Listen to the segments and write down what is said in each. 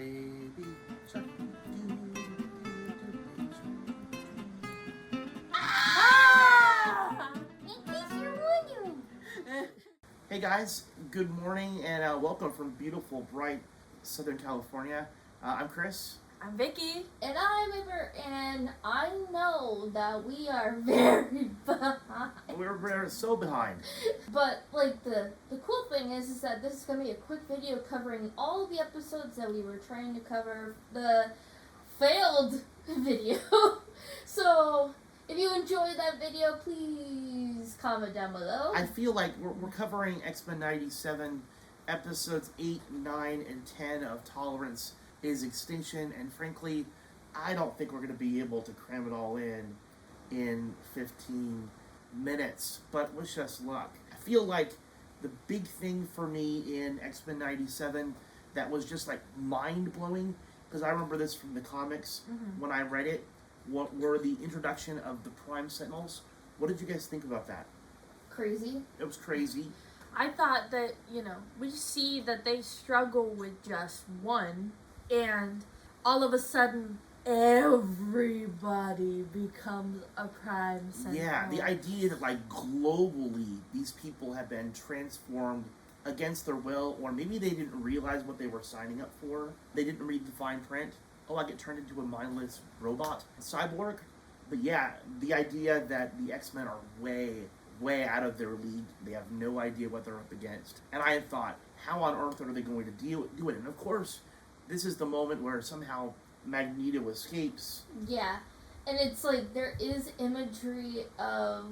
baby shark. In case you're wondering. Hey guys, good morning and welcome from beautiful, bright Southern California. I'm Chris. I'm Vicky. And I'm Amber, and I know that we are very behind. We're so behind. But, like, the cool thing is that this is going to be a quick video covering all of the episodes that we were trying to cover, the failed video. So, if you enjoyed that video, please comment down below. I feel like we're covering X-Men 97, episodes 8, 9, and 10 of Tolerance is Extinction, and frankly, I don't think we're going to be able to cram it all in 15 minutes, but wish us luck. I feel like the big thing for me in X-Men 97 that was just like mind-blowing, because I remember this from the comics when I read it, what were the introduction of the Prime Sentinels. What did you guys think about that? Crazy. It was crazy. I thought that, we see that they struggle with just one, and all of a sudden, everybody becomes a Prime Sentinel. Yeah, the idea that, like, globally, these people have been transformed against their will, or maybe they didn't realize what they were signing up for. They didn't read the fine print. Oh, I get turned into a mindless robot cyborg. But yeah, the idea that the X-Men are way out of their league. They have no idea what they're up against. And I had thought, how on earth are they going to do it? And of course, this is the moment where somehow Magneto escapes. Yeah, and it's like there is imagery of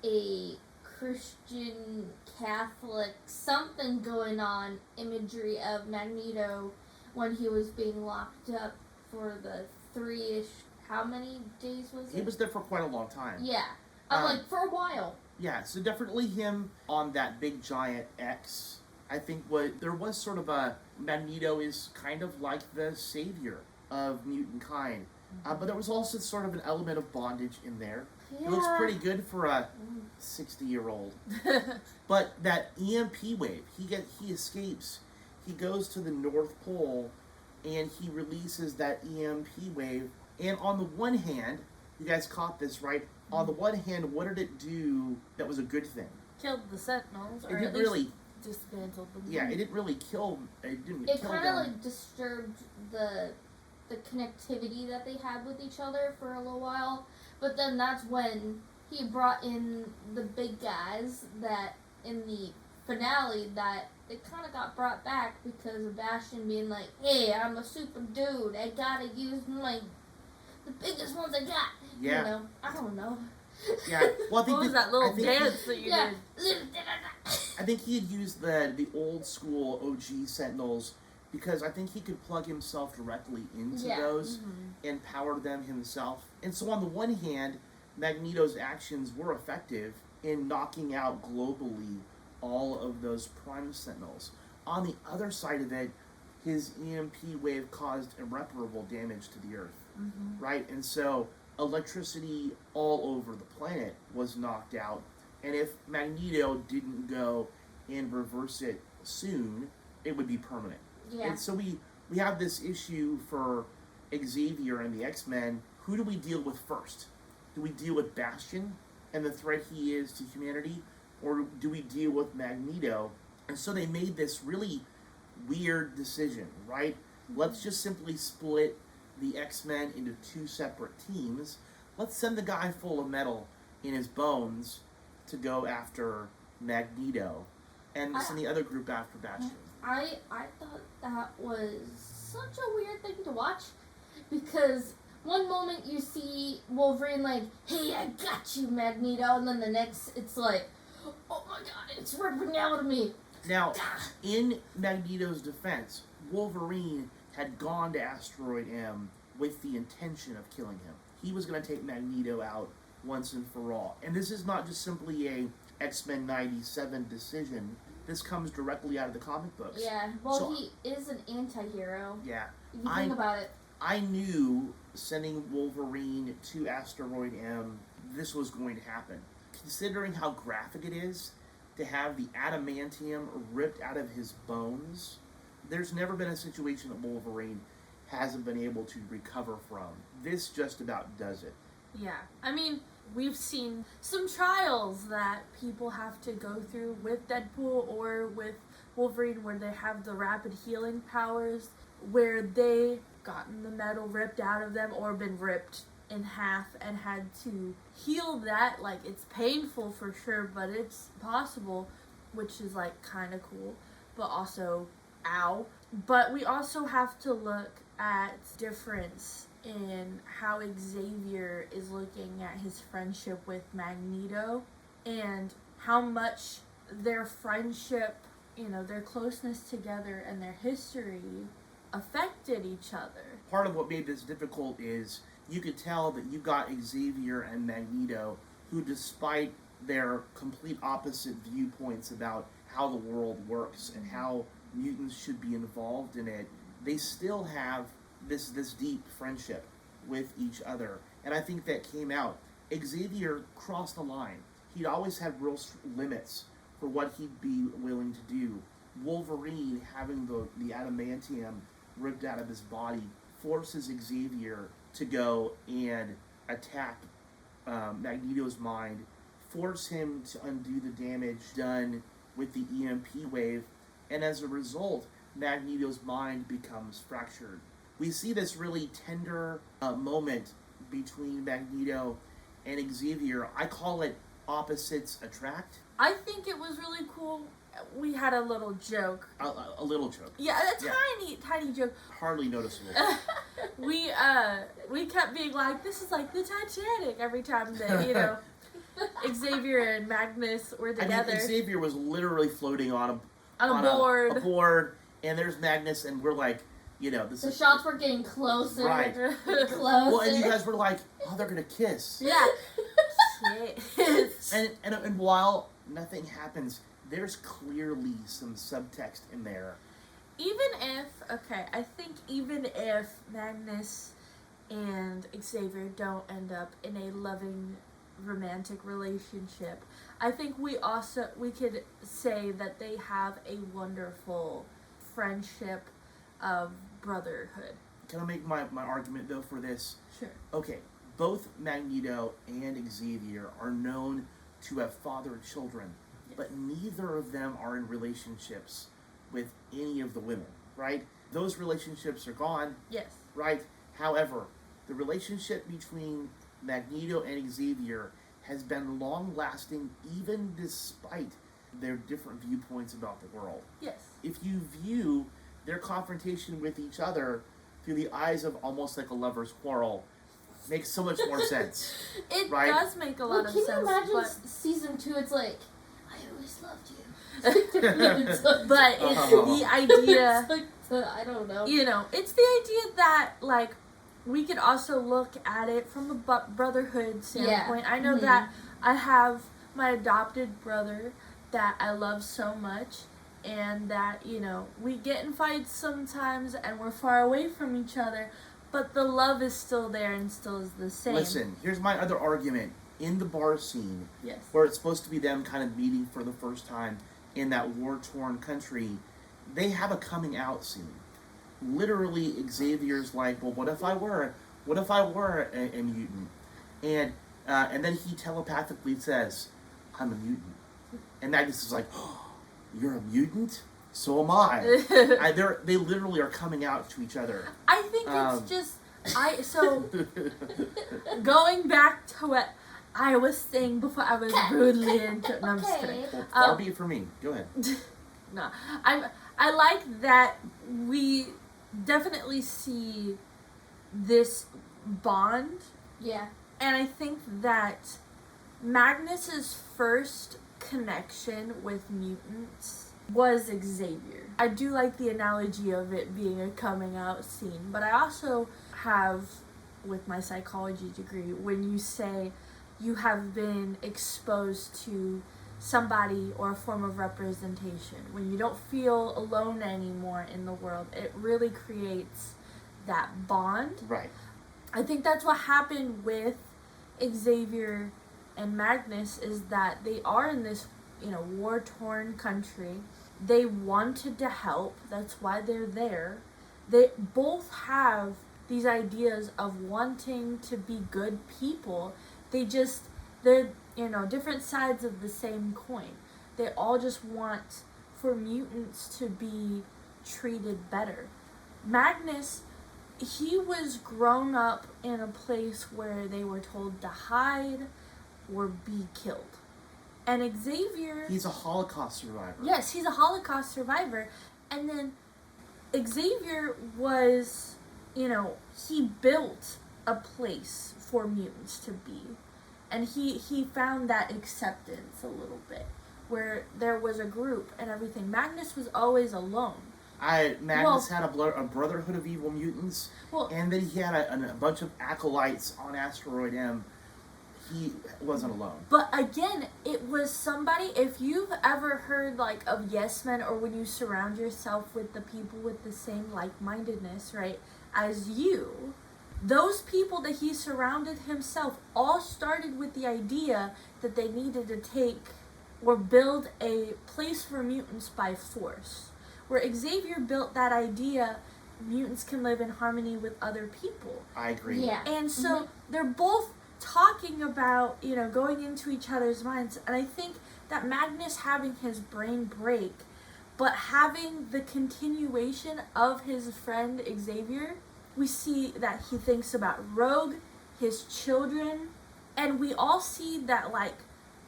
a Christian, Catholic, something going on, imagery of Magneto when he was being locked up for the 3-ish, how many days was it? He was there for quite a long time. Yeah, I'm like, for a while. Yeah, so definitely him on that big giant X. I think there was sort of a, Magneto is kind of like the savior of mutant kind. But there was also sort of an element of bondage in there. Yeah. It looks pretty good for a 60-year-old. But that EMP wave, he escapes. He goes to the North Pole and he releases that EMP wave. And on the one hand, you guys caught this, right? On the one hand, what did it do that was a good thing? Killed the Sentinels, or It at didn't least really dismantled them. Yeah, it didn't really kill. It Kind of like disturbed the connectivity that they had with each other for a little while. But then that's when he brought in the big guys that in the finale that it kind of got brought back because of Bastion being like, "Hey, I'm a super dude. I gotta use the biggest ones I got." Yeah. I don't know. Yeah. Well, I think What was that little dance that you did? I think he had used the old school OG Sentinels because I think he could plug himself directly into those and power them himself. And so on the one hand, Magneto's actions were effective in knocking out globally all of those Prime Sentinels. On the other side of it, his EMP wave caused irreparable damage to the Earth, right? And so electricity all over the planet was knocked out. And if Magneto didn't go and reverse it soon, it would be permanent. Yeah. And so we have this issue for Xavier and the X-Men. Who do we deal with first? Do we deal with Bastion and the threat he is to humanity? Or do we deal with Magneto? And so they made this really weird decision, right? Let's just simply split the X-Men into two separate teams. Let's send the guy full of metal in his bones to go after Magneto, and send the other group after Bastion. I thought that was such a weird thing to watch, because one moment you see Wolverine like, "Hey, I got you, Magneto," and then the next it's like, "Oh my god, it's ripping out of me." Now, in Magneto's defense, Wolverine had gone to Asteroid M with the intention of killing him. He was going to take Magneto out once and for all. And this is not just simply a X-Men 97 decision. This comes directly out of the comic books. Yeah, well, So, he is an anti-hero. Yeah. If you think about it. I knew sending Wolverine to Asteroid M, this was going to happen. Considering how graphic it is, to have the adamantium ripped out of his bones, there's never been a situation that Wolverine hasn't been able to recover from. This just about does it. Yeah. I mean, we've seen some trials that people have to go through with Deadpool or with Wolverine where they have the rapid healing powers, where they gotten the metal ripped out of them or been ripped in half and had to heal that. Like, it's painful for sure, but it's possible, which is like kind of cool, but also ow. But we also have to look at difference in how Xavier is looking at his friendship with Magneto and how much their friendship, you know, their closeness together and their history affected each other. Part of what made this difficult is you could tell that you got Xavier and Magneto, who, despite their complete opposite viewpoints about how the world works and how mutants should be involved in it, they still have this deep friendship with each other. And I think that came out. Xavier crossed the line. He'd always had real limits for what he'd be willing to do. Wolverine, having the adamantium ripped out of his body, forces Xavier to go and attack Magneto's mind, force him to undo the damage done with the EMP wave, and as a result, Magneto's mind becomes fractured. We see this really tender moment between Magneto and Xavier. I call it opposites attract. I think it was really cool. We had a little joke. A little joke. Yeah, tiny joke. Hardly noticeable. We kept being like, this is like the Titanic every time that, you know, Xavier and Magnus were together. I mean, Xavier was literally floating on a board, and there's Magnus, and we're like, you know, the shots were getting closer. Right. Closer. Well, and you guys were like, oh, they're gonna kiss. Yeah. and while nothing happens, there's clearly some subtext in there. I think even if Magnus and Xavier don't end up in a loving romantic relationship, I think we could say that they have a wonderful friendship of brotherhood. Can I make my argument, though, for this? Sure. Okay, both Magneto and Xavier are known to have fathered children, yes, but neither of them are in relationships with any of the women, right? Those relationships are gone. Yes. Right? However, the relationship between Magneto and Xavier has been long-lasting, even despite their different viewpoints about the world. Yes. If you view their confrontation with each other through the eyes of almost like a lover's quarrel, makes so much more sense. It right? does make a lot of sense. Can you imagine season 2? It's like, I always loved you. But it's the idea. It's like, I don't know. You know, it's the idea that, like, we could also look at it from a brotherhood standpoint. Yeah. I know that I have my adopted brother that I love so much, and that, you know, we get in fights sometimes and we're far away from each other, but the love is still there and still is the same. Listen, here's my other argument. In the bar scene, yes, where it's supposed to be them kind of meeting for the first time in that war-torn country, they have a coming out scene. Literally, Xavier's like, well, what if I were a mutant? And then he telepathically says, I'm a mutant. And Magnus is like, oh, you're a mutant? So am I. They literally are coming out to each other. I think it's just, going back to what I was saying before I was rudely into, no, I'm just kidding. Far be it for me. Go ahead. No, I like that we definitely see this bond. Yeah. And I think that Magnus's first connection with mutants was Xavier. I do like the analogy of it being a coming out scene, but I also have, with my psychology degree, when you say you have been exposed to somebody or a form of representation, when you don't feel alone anymore in the world, it really creates that bond. Right. I think that's what happened with Xavier and Magnus, is that they are in this, you know, war-torn country. They wanted to help. That's why they're there. they both have these ideas of wanting to be good people. They're, different sides of the same coin. They all just want for mutants to be treated better. Magnus, he was grown up in a place where they were told to hide or be killed. And Xavier... He's a Holocaust survivor. Yes, he's a Holocaust survivor. And then Xavier was, he built a place for mutants to be. And he found that acceptance a little bit, where there was a group and everything. Magnus was always alone. Magnus had a brotherhood of evil mutants, and then he had a bunch of acolytes on Asteroid M. He wasn't alone. But again, it was somebody, if you've ever heard of yes men, or when you surround yourself with the people with the same like-mindedness, right, as you, those people that he surrounded himself all started with the idea that they needed to take or build a place for mutants by force. Where Xavier built that idea, mutants can live in harmony with other people. I agree. Yeah. And so they're both talking about, going into each other's minds. And I think that Magnus having his brain break, but having the continuation of his friend Xavier, we see that he thinks about Rogue, his children, and we all see that,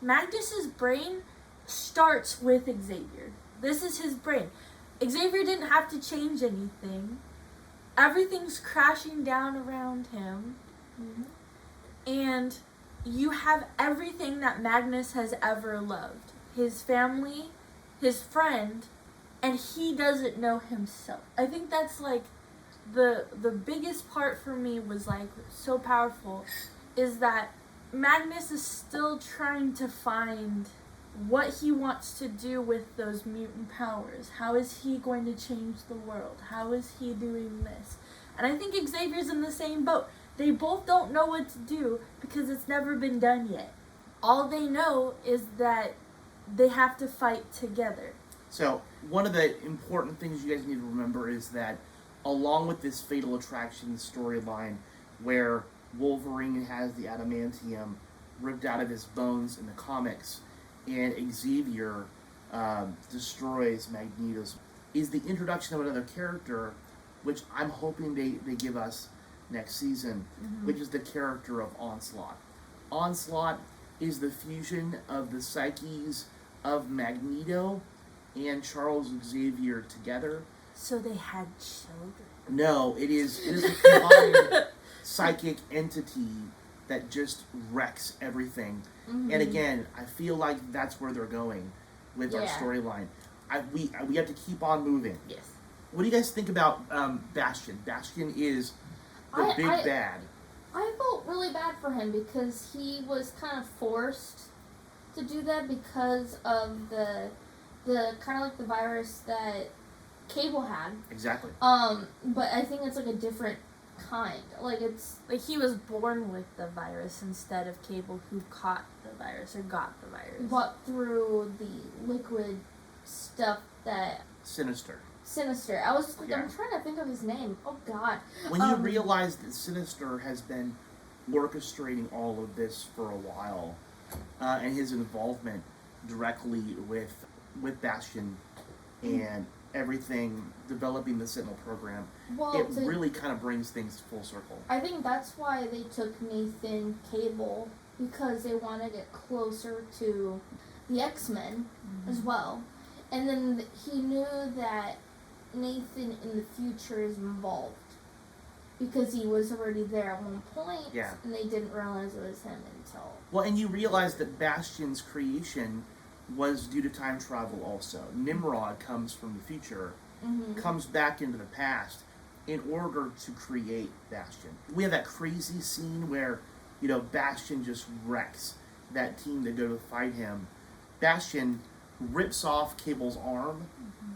Magnus's brain starts with Xavier. This is his brain. Xavier didn't have to change anything. Everything's crashing down around him. Mm-hmm. And you have everything that Magnus has ever loved. His family, his friend, and he doesn't know himself. I think that's the biggest part for me was so powerful, is that Magnus is still trying to find what he wants to do with those mutant powers. How is he going to change the world? How is he doing this? And I think Xavier's in the same boat. They both don't know what to do because it's never been done yet. All they know is that they have to fight together. So, one of the important things you guys need to remember is that along with this Fatal Attraction storyline where Wolverine has the adamantium ripped out of his bones in the comics, and Xavier destroys Magneto's, is the introduction of another character, which I'm hoping they give us next season, which is the character of Onslaught. Onslaught is the fusion of the psyches of Magneto and Charles Xavier together. So they had children? No, it is a combined psychic entity that just wrecks everything. Mm-hmm. And again, I feel like that's where they're going with our storyline. We have to keep on moving. Yes. What do you guys think about Bastion? Bastion is the big bad. I felt really bad for him because he was kind of forced to do that because of the kind of the virus that Cable had. Exactly. But I think it's a different kind. It's he was born with the virus instead of Cable, who caught the virus or got the virus. But through the liquid stuff that Sinister. I'm trying to think of his name. Oh God. When you realize that Sinister has been orchestrating all of this for a while, and his involvement directly with Bastion and everything, developing the Sentinel program, it really kind of brings things full circle. I think that's why they took Nathan Cable, because they wanted it closer to the X-Men as well. And then he knew that Nathan in the future is involved because he was already there at one point, and they didn't realize it was him until... Well, and you realize that Bastion's creation was due to time travel also. Nimrod comes from the future, comes back into the past in order to create Bastion. We have that crazy scene where, Bastion just wrecks that team that go to fight him. Bastion rips off Cable's arm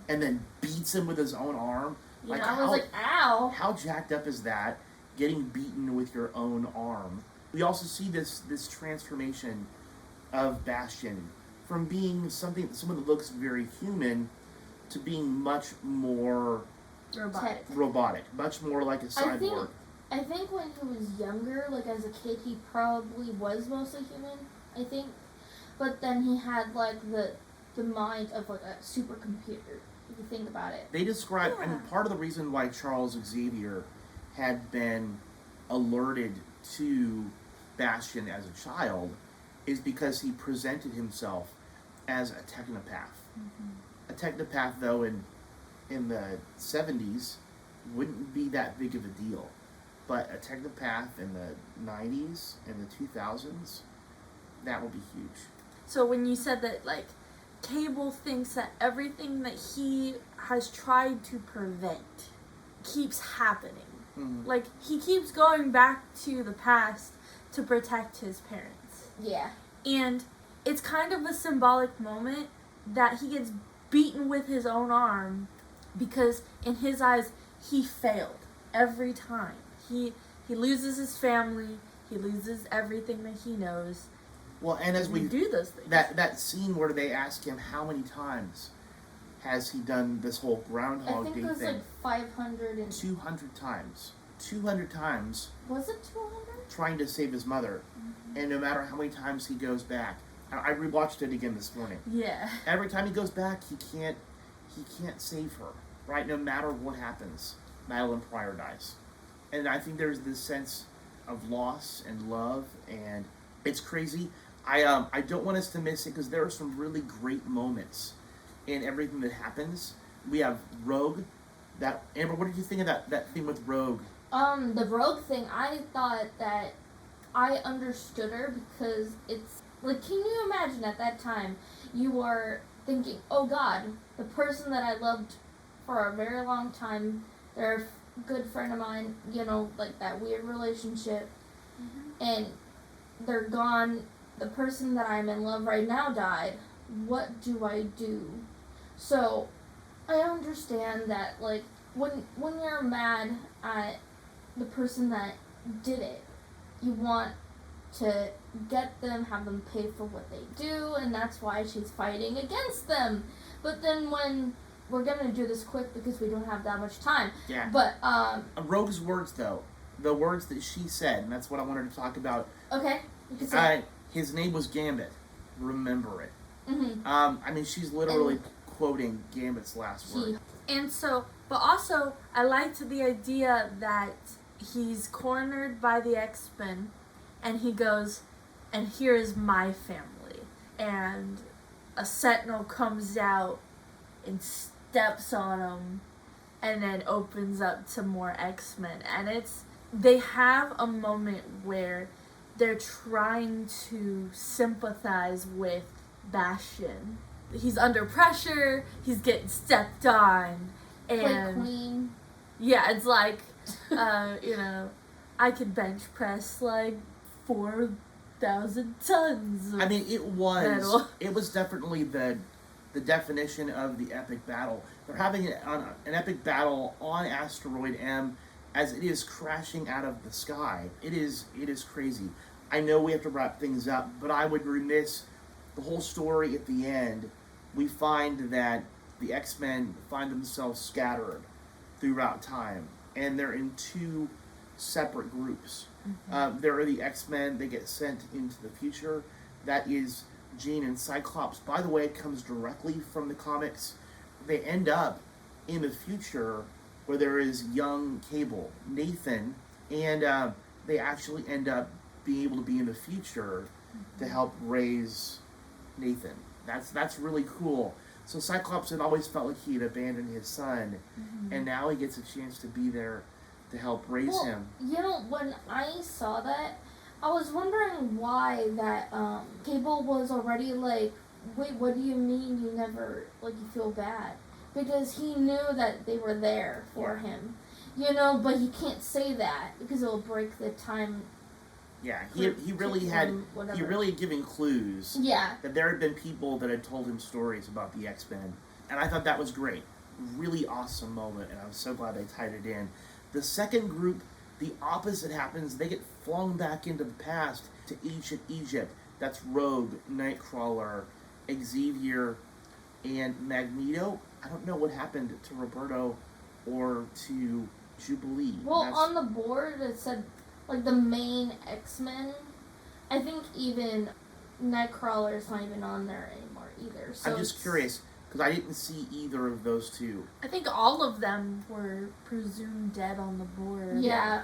and then beats him with his own arm. I was ow! How jacked up is that, getting beaten with your own arm? We also see this transformation of Bastion from being someone that looks very human to being much more robotic, much more like a cyborg. I think when he was younger, like as a kid, he probably was mostly human, I think. But then he had like the mind of like a supercomputer, if you think about it. They describe, I mean, part of the reason why Charles Xavier had been alerted to Bastion as a child is because he presented himself as a technopath. A technopath, though, in the 70s wouldn't be that big of a deal. But a technopath in the 90s and the 2000s, that will be huge. So when you said that, like, Cable thinks that everything that he has tried to prevent keeps happening. Like, he keeps going back to the past to protect his parents. Yeah. And it's kind of a symbolic moment that he gets beaten with his own arm because in his eyes, he failed every time. He loses his family, he loses everything that he knows. Well, and as we do those things, that scene where they ask him how many times has he done this whole Groundhog Day thing? I think it was like 500 and 200 times. 200 times. Was it 200? Trying to save his mother, and no matter how many times he goes back, I rewatched it again this morning. Yeah. Every time he goes back, he can't save her. Right? No matter what happens, Madeline Pryor dies. And I think there's this sense of loss and love, and it's crazy. I don't want us to miss it because there are some really great moments in everything that happens. We have Rogue. Amber, what did you think of that thing with Rogue? The Rogue thing, I thought that I understood her because it's like, can you imagine at that time you are thinking, oh God, the person that I loved for a very long time, they're a good friend of mine, you know, like that weird relationship, and they're gone. The person that I'm in love right now died. What do I do? So I understand that, like, when you're mad at the person that did it, you want to get them, have them pay for what they do, and that's why she's fighting against them. But then when we're gonna do this quick because we don't have that much time. Yeah. But Rogue's words, though, the words that she said, and that's what I wanted to talk about. Okay. You can say. His name was Gambit. Remember it. I mean, she's literally quoting Gambit's last word. And so, but also, I liked the idea that he's cornered by the X-Men, and he goes, and here is my family. And a Sentinel comes out and steps on him, and then opens up to more X-Men. And they have a moment where they're trying to sympathize with Bastion. He's under pressure, he's getting stepped on, and like Queen. Yeah, it's like, you know, I could bench press like 4,000 tons. I mean, it was definitely the definition of the epic battle. They're having an epic battle on Asteroid M as it is crashing out of the sky. It is crazy. I know we have to wrap things up, but I would remiss the whole story at the end. We find that the X-Men find themselves scattered throughout time, and they're in two separate groups. There are the X-Men, they get sent into the future. That is Jean and Cyclops. By the way, it comes directly from the comics. They end up in the future where there is young Cable, Nathan, and they actually end up being able to be in the future to help raise Nathan. That's really cool. So Cyclops had always felt like he had abandoned his son, and now he gets a chance to be there to help raise him. You know, when I saw that, I was wondering why that Cable was already like, wait, what do you mean you never, like, you feel bad? Because he knew that they were there for him, you know, but he can't say that because it'll break the time. Yeah, he really had given clues. Yeah. That there had been people that had told him stories about the X-Men, and I thought that was great. Really awesome moment, and I'm so glad they tied it in. The second group, the opposite happens. They get flung back into the past to ancient Egypt. That's Rogue, Nightcrawler, Xavier, and Magneto. I don't know what happened to Roberto or to Jubilee. Well, on the board it said, like, the main X-Men. I think even Nightcrawler's not even on there anymore either. So I'm just curious, because I didn't see either of those two. I think all of them were presumed dead on the board. Yeah,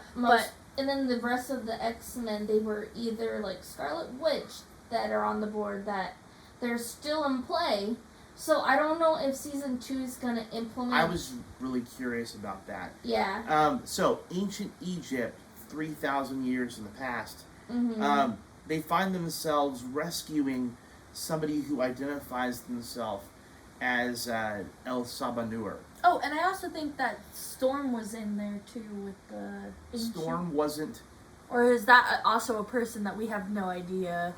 and then the rest of the X-Men, they were either, like, Scarlet Witch that are on the board that they're still in play. So I don't know if season 2 is going to implement... I was really curious about that. Yeah. So, ancient Egypt, 3,000 years in the past, Mm-hmm. they find themselves rescuing somebody who identifies themselves as El Sabanur. Oh, and I also think that Storm was in there too with the... Storm wasn't... Or is that also a person that we have no idea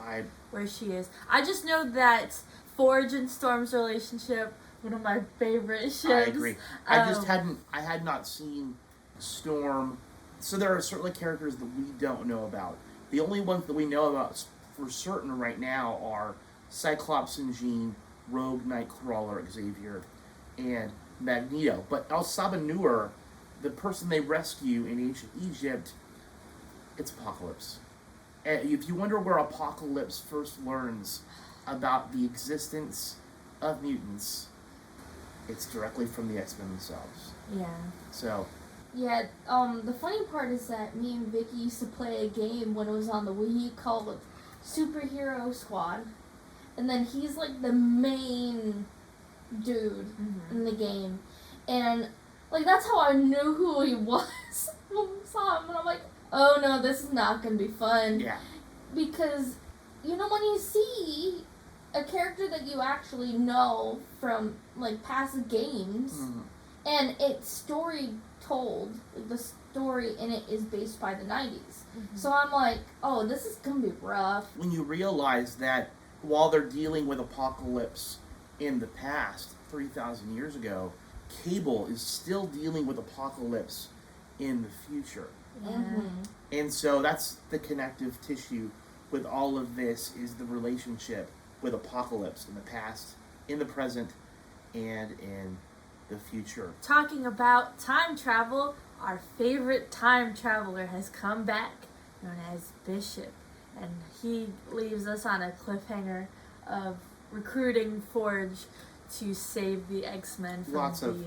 where she is? I just know that Forge and Storm's relationship, one of my favorite ships. I agree. I had not seen Storm. So there are certainly characters that we don't know about. The only ones that we know about for certain right now are Cyclops and Jean, Rogue, Nightcrawler, Xavier, and Magneto. But El Sabanur, the person they rescue in ancient Egypt, it's Apocalypse. And if you wonder where Apocalypse first learns about the existence of mutants, it's directly from the X-Men themselves. Yeah. So... Yeah, the funny part is that me and Vicky used to play a game when it was on the Wii called Superhero Squad. And then he's like the main dude in the game. And, like, that's how I knew who he was when I saw him. And I'm like, oh no, this is not going to be fun. Yeah. Because, you know, when you see a character that you actually know from, like, past games, and it's story told, like, the story in it is based by the 90s. So I'm like, oh, this is going to be rough. When you realize that while they're dealing with Apocalypse in the past, 3,000 years ago, Cable is still dealing with Apocalypse in the future. And so that's the connective tissue with all of this, is the relationship with Apocalypse in the past, in the present, and in the future. Talking about time travel, our favorite time traveler has come back, known as Bishop. And he leaves us on a cliffhanger of recruiting Forge to save the X-Men from Lots of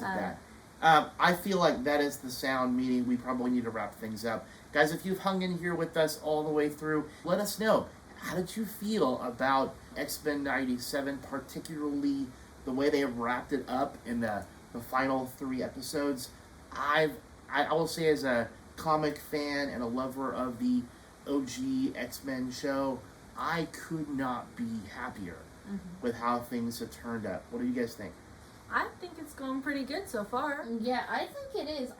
that. I feel like that is the sound, meaning we probably need to wrap things up. Guys, if you've hung in here with us all the way through, let us know. How did you feel about X-Men 97, particularly the way they have wrapped it up in the final 3 episodes? I will say, as a comic fan and a lover of the OG X-Men show, I could not be happier with how things have turned up. What do you guys think? I think it's going pretty good so far. Yeah, I think it is.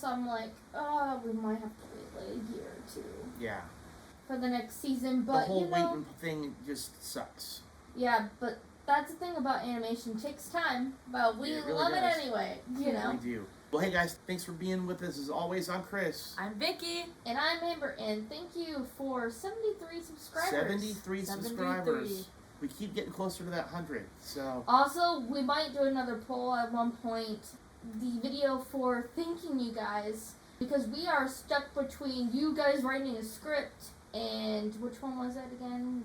I'm like, oh, we might have to wait like a year or 2. Yeah. For the next season, but the whole you know, waiting thing just sucks. Yeah, but that's the thing about animation. It takes time, but we It really love does. it anyway, you know? We do. Well, hey guys, thanks for being with us. As always, I'm Chris. I'm Vicky. And I'm Amber, and thank you for 73 subscribers. 73 subscribers. We keep getting closer to that 100, so... Also, we might do another poll at one point. The video for thanking you guys, because we are stuck between you guys writing a script and... Which one was that again?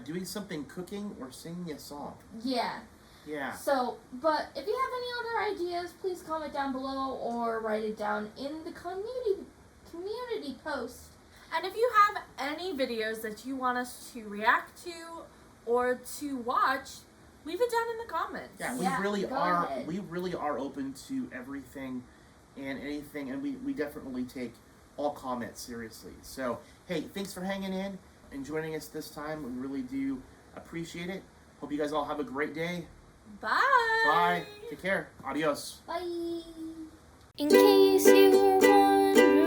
doing something cooking or singing a song. Yeah. Yeah. So, but if you have any other ideas, please comment down below or write it down in the community post. And if you have any videos that you want us to react to or to watch, leave it down in the comments. Yeah, we really are open to everything and anything, and we definitely take all comments seriously. So, hey, thanks for hanging in and joining us this time. We really do appreciate it. Hope you guys all have a great day. Bye. Bye. Take care. Adios. Bye. In case you were wondering.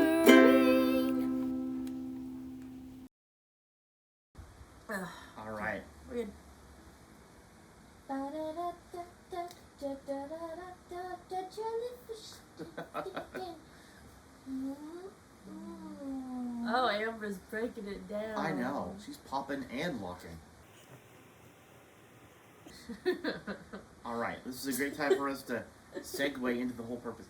All right. We're good. Oh, Amber's breaking it down. I know. She's popping and locking. All right. This is a great time for us to segue into the whole purpose.